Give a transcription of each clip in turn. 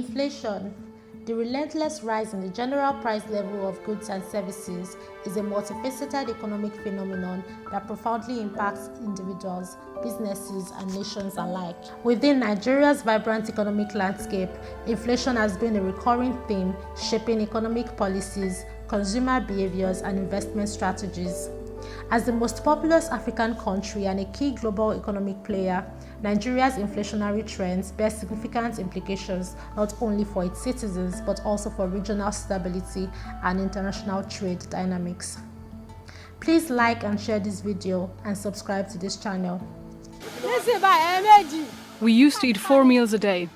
Inflation, the relentless rise in the general price level of goods and services, is a multifaceted economic phenomenon that profoundly impacts individuals, businesses, and nations alike. Within Nigeria's vibrant economic landscape, inflation has been a recurring theme shaping economic policies, consumer behaviours, and investment strategies. As the most populous African country and a key global economic player, Nigeria's inflationary trends bear significant implications not only for its citizens but also for regional stability and international trade dynamics. Please like and share this video and subscribe to this channel. We used to eat 4 meals a day.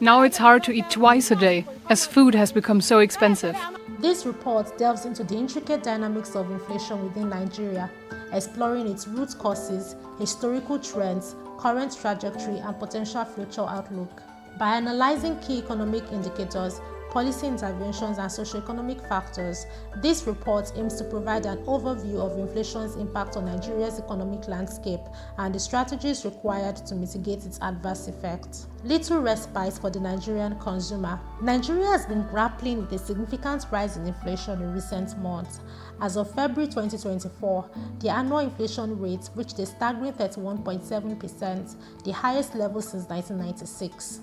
Now it's hard to eat twice a day, as food has become so expensive. This report delves into the intricate dynamics of inflation within Nigeria, exploring its root causes, historical trends, current trajectory, and potential future outlook. By analyzing key economic indicators, policy interventions, and socioeconomic factors, this report aims to provide an overview of inflation's impact on Nigeria's economic landscape and the strategies required to mitigate its adverse effects. Little respite for the Nigerian consumer. Nigeria has been grappling with a significant rise in inflation in recent months. As of February 2024, the annual inflation rate reached a staggering 31.7%, the highest level since 1996.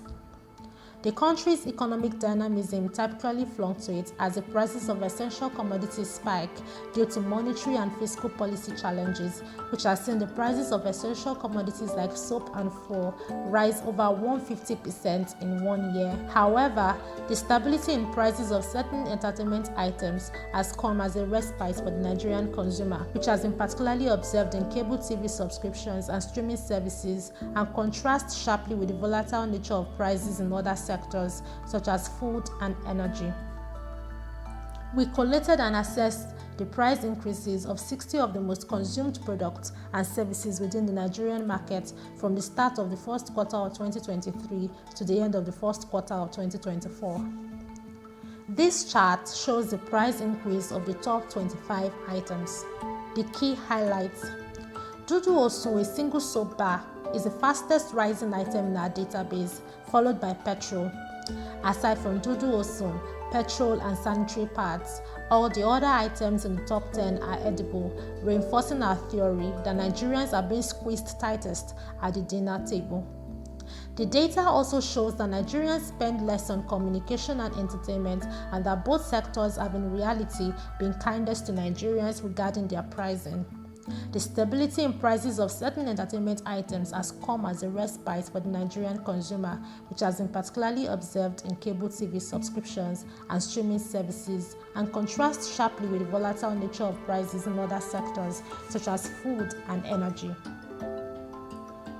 The country's economic dynamism typically fluctuates as the prices of essential commodities spike due to monetary and fiscal policy challenges, which has seen the prices of essential commodities like soap and flour rise over 150% in 1 year. However, the stability in prices of certain entertainment items has come as a respite for the Nigerian consumer, which has been particularly observed in cable TV subscriptions and streaming services, and contrasts sharply with the volatile nature of prices in other sectors such as food and energy. We collated and assessed the price increases of 60 of the most consumed products and services within the Nigerian market from the start of the first quarter of 2023 to the end of the first quarter of 2024. This chart shows the price increase of the top 25 items. The key highlights: Dudu Osun, a single soap bar, is the fastest rising item in our database, followed by petrol. Aside from Dudu Osun, petrol, and sanitary pads, all the other items in the top 10 are edible, reinforcing our theory that Nigerians are being squeezed tightest at the dinner table. The data also shows that Nigerians spend less on communication and entertainment, and that both sectors have in reality been kindest to Nigerians regarding their pricing. The stability in prices of certain entertainment items has come as a respite for the Nigerian consumer, which has been particularly observed in cable TV subscriptions and streaming services, and contrasts sharply with the volatile nature of prices in other sectors such as food and energy.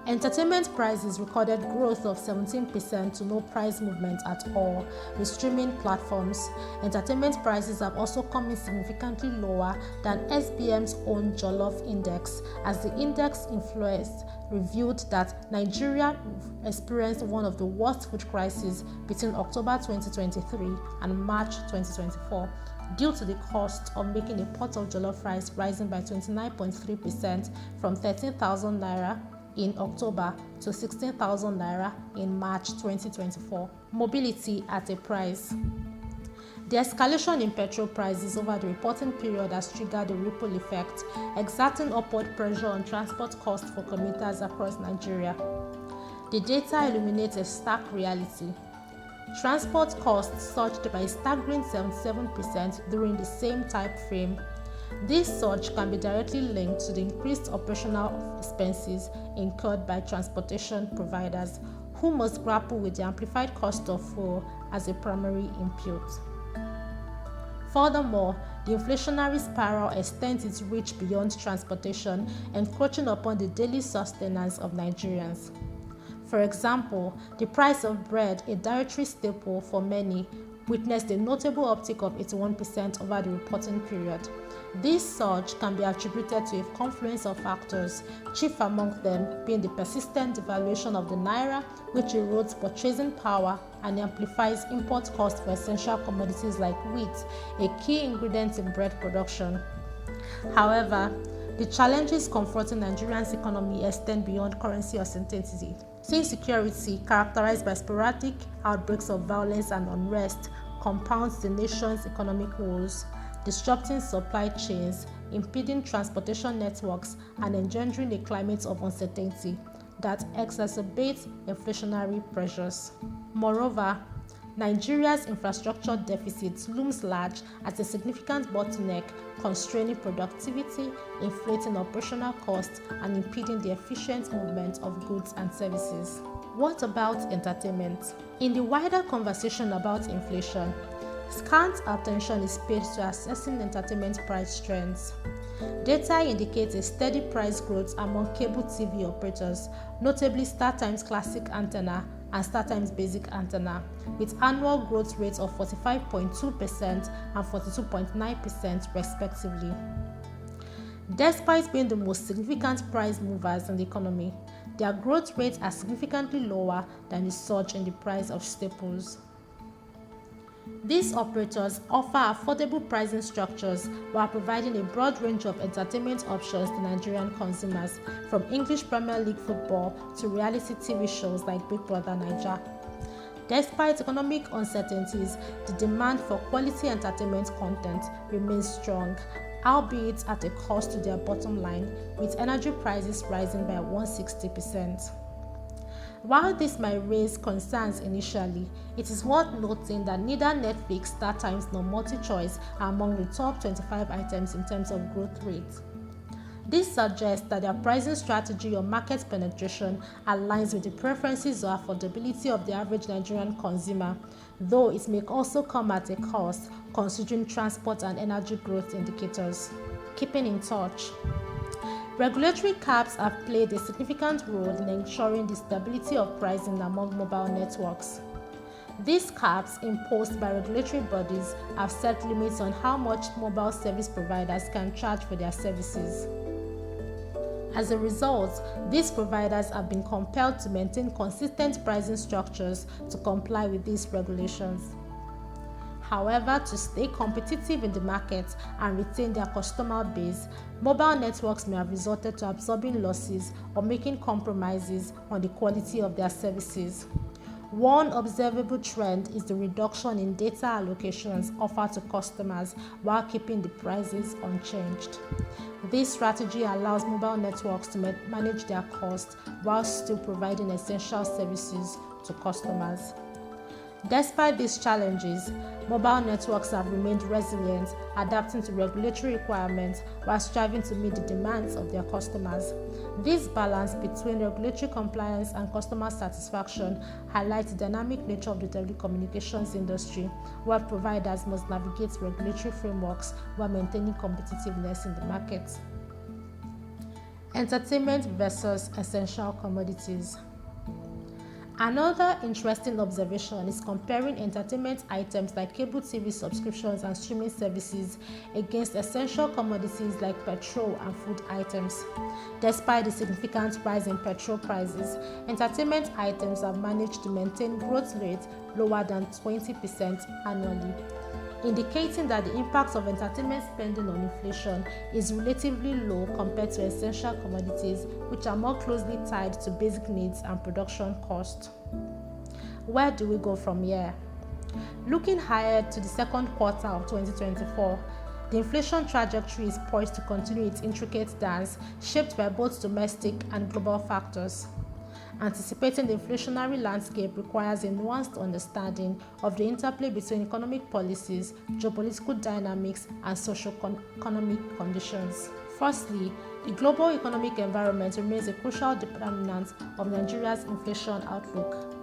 Entertainment prices recorded growth of 17% to no price movement at all. With streaming platforms, entertainment prices have also come in significantly lower than SBM's own Jollof Index, as the index influence revealed that Nigeria experienced one of the worst food crises between October 2023 and March 2024. Due to the cost of making a pot of jollof rice rising by 29.3% from 13,000 naira in October to 16,000 naira in March 2024. Mobility at a price. The escalation in petrol prices over the reporting period has triggered a ripple effect, exerting upward pressure on transport costs for commuters across Nigeria. The data illuminates a stark reality. Transport costs surged by a staggering 77% during the same time frame. This surge can be directly linked to the increased operational expenses incurred by transportation providers, who must grapple with the amplified cost of fuel as a primary input. Furthermore, the inflationary spiral extends its reach beyond transportation, encroaching upon the daily sustenance of Nigerians. For example, the price of bread, a dietary staple for many, witnessed a notable uptick of 81% over the reporting period. This surge can be attributed to a confluence of factors, chief among them being the persistent devaluation of the naira, which erodes purchasing power and amplifies import costs for essential commodities like wheat, a key ingredient in bread production. However, the challenges confronting Nigeria's economy extend beyond currency uncertainty. Insecurity, characterized by sporadic outbreaks of violence and unrest, compounds the nation's economic woes, disrupting supply chains, impeding transportation networks, and engendering a climate of uncertainty that exacerbates inflationary pressures. Moreover, Nigeria's infrastructure deficit looms large as a significant bottleneck, constraining productivity, inflating operational costs, and impeding the efficient movement of goods and services. What about entertainment? In the wider conversation about inflation, scant attention is paid to assessing entertainment price trends. Data indicates a steady price growth among cable TV operators, notably StarTimes Classic Antenna and StarTimes Basic Antenna, with annual growth rates of 45.2% and 42.9% respectively. Despite being the most significant price movers in the economy, their growth rates are significantly lower than the surge in the price of staples. These operators offer affordable pricing structures while providing a broad range of entertainment options to Nigerian consumers, from English Premier League football to reality TV shows like Big Brother Naija. Despite economic uncertainties, the demand for quality entertainment content remains strong, albeit at a cost to their bottom line, with energy prices rising by 160%. While this might raise concerns initially, it is worth noting that neither Netflix, StarTimes nor MultiChoice are among the top 25 items in terms of growth rate. This suggests that their pricing strategy or market penetration aligns with the preferences or affordability of the average Nigerian consumer, though it may also come at a cost considering transport and energy growth indicators. Keeping in touch. Regulatory caps have played a significant role in ensuring the stability of pricing among mobile networks. These caps, imposed by regulatory bodies, have set limits on how much mobile service providers can charge for their services. As a result, these providers have been compelled to maintain consistent pricing structures to comply with these regulations. However, to stay competitive in the market and retain their customer base, mobile networks may have resorted to absorbing losses or making compromises on the quality of their services. One observable trend is the reduction in data allocations offered to customers while keeping the prices unchanged. This strategy allows mobile networks to manage their costs while still providing essential services to customers. Despite these challenges, mobile networks have remained resilient, adapting to regulatory requirements while striving to meet the demands of their customers. This balance between regulatory compliance and customer satisfaction highlights the dynamic nature of the telecommunications industry, where providers must navigate regulatory frameworks while maintaining competitiveness in the market. Entertainment versus essential commodities. Another interesting observation is comparing entertainment items like cable TV subscriptions and streaming services against essential commodities like petrol and food items. Despite the significant rise in petrol prices, entertainment items have managed to maintain growth rates lower than 20% annually, indicating that the impact of entertainment spending on inflation is relatively low compared to essential commodities, which are more closely tied to basic needs and production costs. Where do we go from here? Looking ahead to the second quarter of 2024, the inflation trajectory is poised to continue its intricate dance, shaped by both domestic and global factors. Anticipating the inflationary landscape requires a nuanced understanding of the interplay between economic policies, geopolitical dynamics, and socioeconomic conditions. Firstly, the global economic environment remains a crucial determinant of Nigeria's inflation outlook.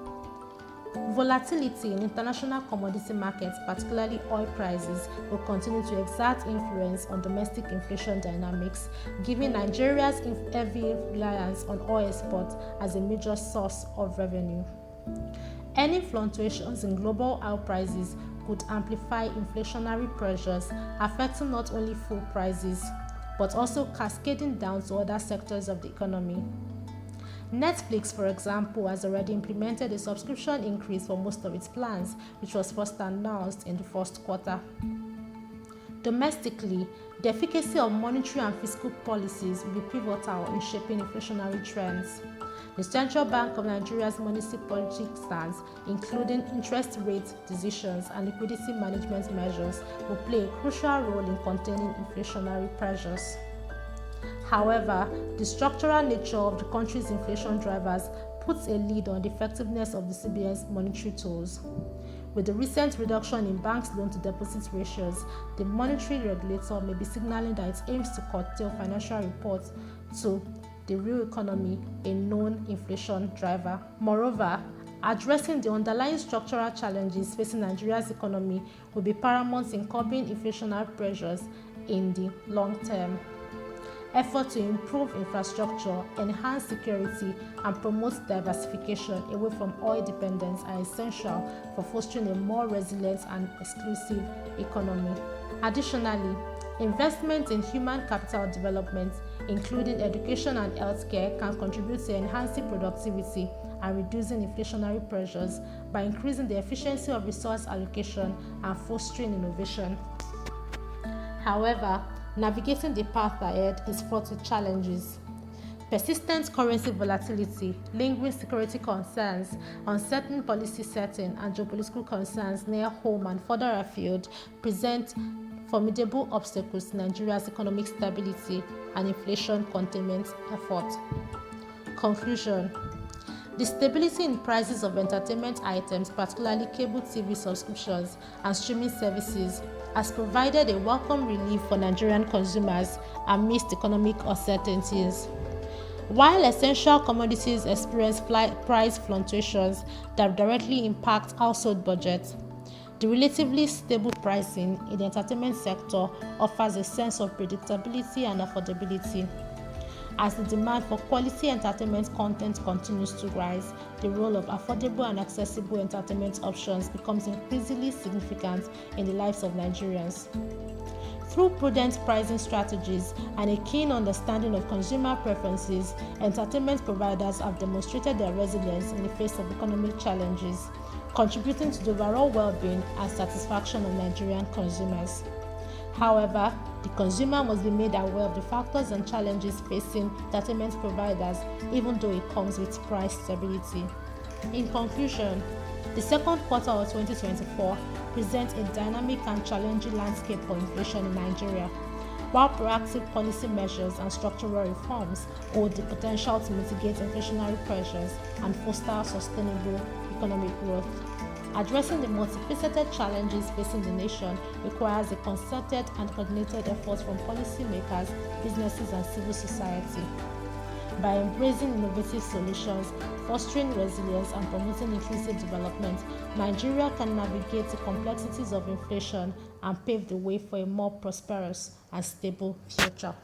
Volatility in international commodity markets, particularly oil prices, will continue to exert influence on domestic inflation dynamics, giving Nigeria's heavy reliance on oil exports as a major source of revenue. Any fluctuations in global oil prices could amplify inflationary pressures, affecting not only fuel prices, but also cascading down to other sectors of the economy. Netflix, for example, has already implemented a subscription increase for most of its plans, which was first announced in the first quarter. Domestically, the efficacy of monetary and fiscal policies will be pivotal in shaping inflationary trends. The Central Bank of Nigeria's monetary policy stance, including interest rate decisions and liquidity management measures, will play a crucial role in containing inflationary pressures. However, the structural nature of the country's inflation drivers puts a lead on the effectiveness of the CBN's monetary tools. With the recent reduction in banks' loan-to-deposit ratios, the monetary regulator may be signaling that it aims to curtail financial reports to the real economy, a known inflation driver. Moreover, addressing the underlying structural challenges facing Nigeria's economy will be paramount in curbing inflationary pressures in the long term. Efforts to improve infrastructure, enhance security, and promote diversification away from oil dependence are essential for fostering a more resilient and exclusive economy. Additionally, investment in human capital development, including education and healthcare, can contribute to enhancing productivity and reducing inflationary pressures by increasing the efficiency of resource allocation and fostering innovation. However, navigating the path ahead is fraught with challenges. Persistent currency volatility, lingering security concerns, uncertain policy setting, and geopolitical concerns near home and further afield present formidable obstacles to Nigeria's economic stability and inflation containment efforts. Conclusion: the stability in prices of entertainment items, particularly cable TV subscriptions and streaming services, has provided a welcome relief for Nigerian consumers amidst economic uncertainties. While essential commodities experience price fluctuations that directly impact household budgets, the relatively stable pricing in the entertainment sector offers a sense of predictability and affordability. As the demand for quality entertainment content continues to rise, the role of affordable and accessible entertainment options becomes increasingly significant in the lives of Nigerians. Through prudent pricing strategies and a keen understanding of consumer preferences, entertainment providers have demonstrated their resilience in the face of economic challenges, contributing to the overall well-being and satisfaction of Nigerian consumers. However, the consumer must be made aware of the factors and challenges facing entertainment providers, even though it comes with price stability. In conclusion, the second quarter of 2024 presents a dynamic and challenging landscape for inflation in Nigeria, while proactive policy measures and structural reforms hold the potential to mitigate inflationary pressures and foster sustainable economic growth. Addressing the multifaceted challenges facing the nation requires a concerted and coordinated effort from policymakers, businesses, and civil society. By embracing innovative solutions, fostering resilience, and promoting inclusive development, Nigeria can navigate the complexities of inflation and pave the way for a more prosperous and stable future.